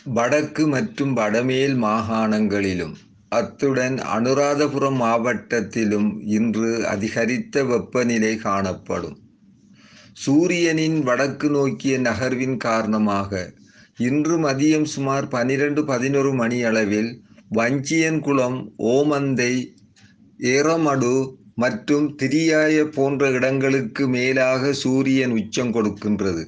வடக்கு மற்றும் வடமேல் மாகாணங்களிலும் அத்துடன் அனுராதபுரம் மாவட்டத்திலும் இன்று அதிகரித்த வெப்பநிலை காணப்படும். சூரியனின் வடக்கு நோக்கிய நகர்வின் காரணமாக இன்று மதியம் சுமார் 12-11 மணியளவில் வஞ்சியன்குளம், ஓமந்தை, ஏறமடு மற்றும் திரியாய போன்ற இடங்களுக்கு மேலாக சூரியன் உச்சம் கொடுக்கின்றது.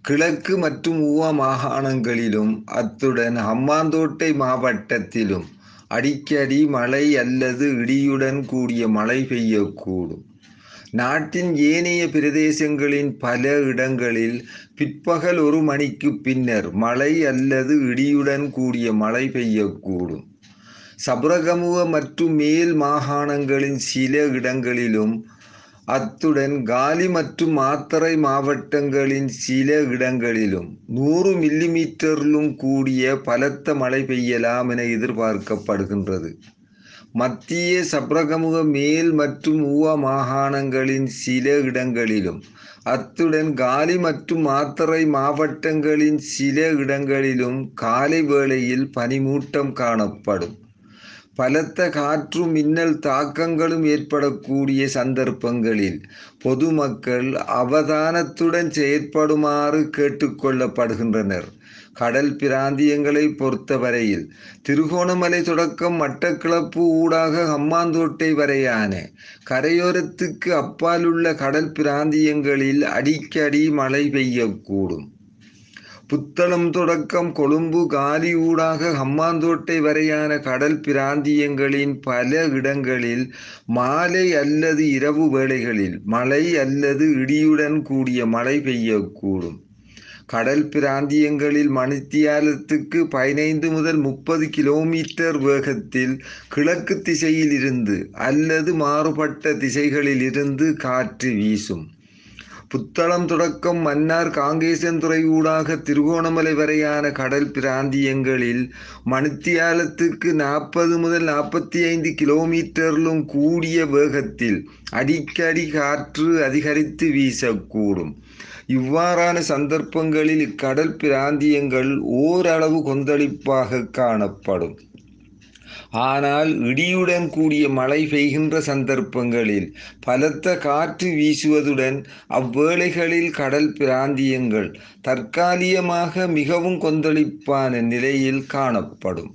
கிழக்கு மற்றும் ஊவா மாகாணங்களிலும் அத்துடன் ஹம்பாந்தோட்டை மாவட்டத்திலும் அடிக்கடி மழை அல்லது இடியுடன் கூடிய மழை பெய்யக்கூடும். நாட்டின் ஏனைய பிரதேசங்களின் பல இடங்களில் பிற்பகல் 1 மணிக்கு பின்னர் மழை அல்லது இடியுடன் கூடிய மழை பெய்யக்கூடும். சப்ரகமுவ மற்றும் மேல் மாகாணங்களின் சில இடங்களிலும் அத்துடன் காலி மற்றும் மாத்தறை மாவட்டங்களின் சில இடங்களிலும் 100 மில்லிமீட்டரிலும் கூடிய பலத்த மழை பெய்யலாம் என எதிர்பார்க்கப்படுகின்றது. மத்திய சப்ரகமுவ மேல் மற்றும் ஊவா மாகாணங்களின் சில இடங்களிலும் அத்துடன் காலி மற்றும் மாத்தறை மாவட்டங்களின் சில இடங்களிலும் காலை வேளையில் பனிமூட்டம் காணப்படும். பலத்த காற்று மின்னல் தாக்கங்களும் ஏற்படக்கூடிய சந்தர்ப்பங்களில் பொதுமக்கள் அவதானத்துடன் செயற்படுமாறு கேட்டுக்கொள்ளப்படுகின்றனர். கடல் பிராந்தியங்களை பொறுத்தவரையில் திருகோணமலை தொடக்கம் மட்டக்களப்பு ஊடாக ஹம்பாந்தோட்டை வரையான கரையோரத்துக்கு அப்பாலுள்ள கடல் பிராந்தியங்களில் அடிக்கடி மழை பெய்யக்கூடும். புத்தளம் தொடக்கம் கொழும்பு, காலி ஊடாக ஹம்பாந்தோட்டை வரையான கடல் பிராந்தியங்களின் பல இடங்களில் மாலை அல்லது இரவு வேளைகளில் மழை அல்லது இடியுடன் கூடிய மழை பெய்யக்கூடும். கடல் பிராந்தியங்களில் மணித்தியாலத்துக்கு 15 முதல் 30 கிலோமீட்டர் வேகத்தில் கிழக்கு திசையில் இருந்து அல்லது மாறுபட்ட திசைகளில் இருந்து காற்று வீசும். புத்தளம் தொடக்கம் மன்னார் காங்கேசன்துறை ஊடாக திருகோணமலை வரையான கடல் பிராந்தியங்களில் மணித்தியாலத்துக்கு 40 முதல் 45 கிலோமீட்டரிலும் கூடிய வேகத்தில் அடிக்கடி காற்று அதிகரித்து வீசக்கூடும். இவ்வாறான சந்தர்ப்பங்களில் இக்கடல் பிராந்தியங்கள் ஓரளவு கொந்தளிப்பாக காணப்படும். ஆனால் இடியுடன் கூடிய மழை பெய்கின்ற சந்தர்ப்பங்களில் பலத்த காற்று வீசுவதுடன் அவ்வேளைகளில் கடல் பிராந்தியங்கள் தற்காலிகமாக மிகவும் கொந்தளிப்பான நிலையில் காணப்படும்.